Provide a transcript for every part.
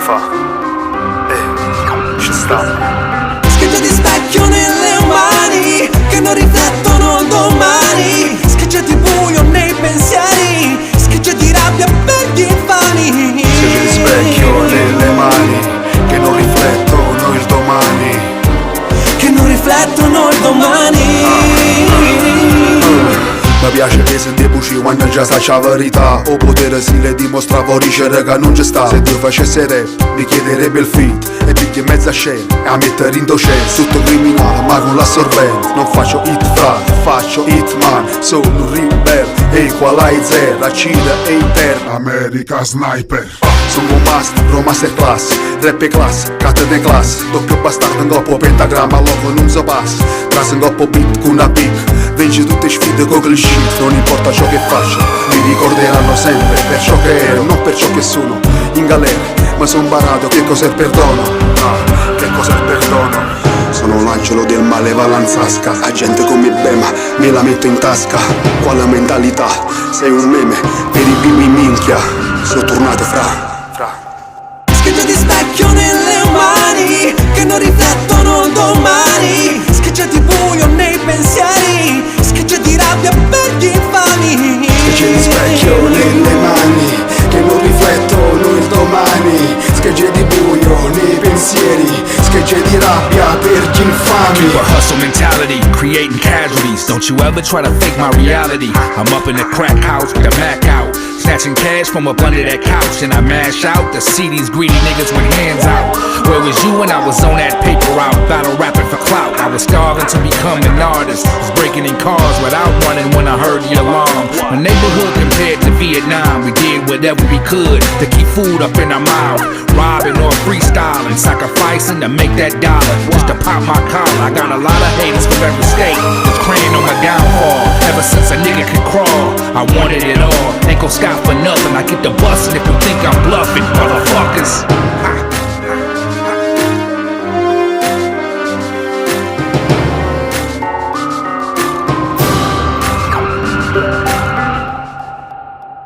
fa? Ci sta. Scheggia di specchio nelle mani che non riflettono il domani. Scheggia di buio nei pensieri, scheggia di rabbia per gli infami. Scheggia di specchio nelle mani che non riflettono il domani. Che non riflettono il domani. Mi piace che se debuci quando già sa la verità. O potere si le dimostra voricere che non ci sta. Se Dio facesse rap mi chiederebbe il feat e pigli in mezza scena e a mettere in docente. Tutto criminale ma con l'assorbente. Non faccio hit frate, faccio hitman. Sono un rebel, equalizer, accida e interna America Sniper. Sono un masterclass, rap e class, catene class. Doppio bastardo in coppo pentagramma, loco non so passa. Tras in coppo beat con una big. Vinci tutte sfide con il shit, non importa ciò che faccio. Mi ricorderanno sempre per ciò che ero, non per ciò che sono. In galera, ma son barato che cos'è il perdono. Che cos'è il perdono? Sono l'angelo del male, va lanzasca. A gente come Bema, me la metto in tasca. Quale mentalità? Sei un meme per i bimbi minchia. Sono tornato fra. Scheggia di specchio nelle mani che non riflettono il domani. Scheggia di buio nei pensieri, scheggia di rabbia per gli infami. Schegge di specchio nelle mani che non riflettono il domani. Schegge di buio nei pensieri, schegge di rabbia per gli infami. Keep a hustle mentality, creating casualties. Don't you ever try to fake my reality. I'm up in the crack house with the Mac out, snatching cash from up under that couch. And I mash out to see these greedy niggas with hands out. Where was you when I was on that paper route, battle rapping for clout? I was starving to become an artist, was breaking in cars without running when I heard the alarm. My neighborhood compared to Vietnam, we did whatever we could to keep food up in our mouth. Robbing or freestyling, sacrificing to make that dollar, just to pop my collar. I got a lot of haters from every state that's praying on my downfall. Ever since a nigga could crawl, I wanted it all. Ain't gon' stop for nothing, I get the bustin' if you think I'm bluffing, motherfuckers.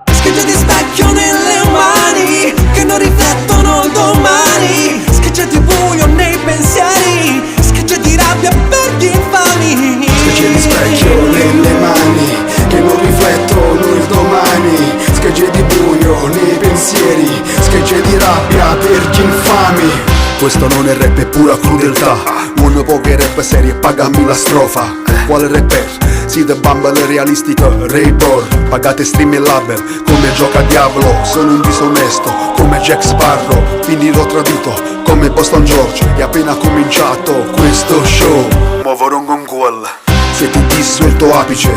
Scheggia di specchio nelle mani che non riflettono il domani. Scheggia di buio nei pensieri, scheggia di rabbia per gli infami. Schegge di specchio nelle mani che non riflettono il domani. Schegge di buio nei pensieri, schegge di rabbia per gli infami. Questo non è rap, è pura crudeltà. Non poche rap serie, pagami la strofa. Quale rapper? Siete bambole realistiche, Raybor. Pagate stream e label, come gioca a Diablo. Sono un disonesto, come Jack Sparrow. Finirò tradito, come Boston George. E appena cominciato questo show, muoverò con quel. Se ti disso il tuo apice,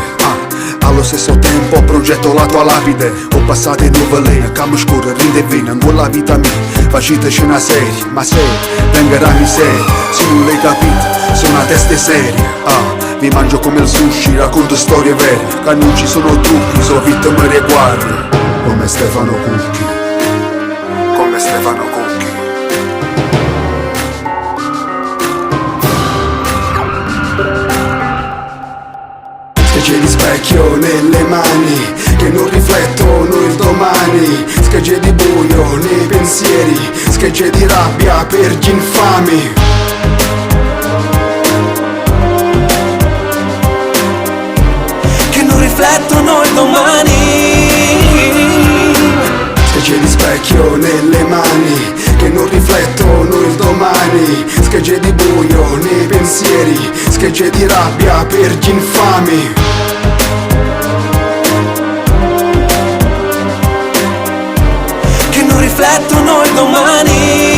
allo stesso tempo progetto la tua lapide. Ho passato in nuvolene, cam scuro, rinde vino. In quella vita mia, faceteci una serie. Ma se vengerà miseria, se non l'hai capito, sono una testa seria. Mi mangio come il sushi, racconto storie vere. Che non ci sono trucchi, sono vittime riguardi. Come Stefano Cucchi. Come Stefano Cucchi. Schegge di specchio nelle mani che non riflettono il domani. Schegge di buio nei pensieri, schegge di rabbia per gli infami. Che non riflettono il domani. Schegge di specchio nelle mani che non riflettono il domani. Schegge di buio nei pensieri, schegge di rabbia per gli infami. Che non riflettono il domani.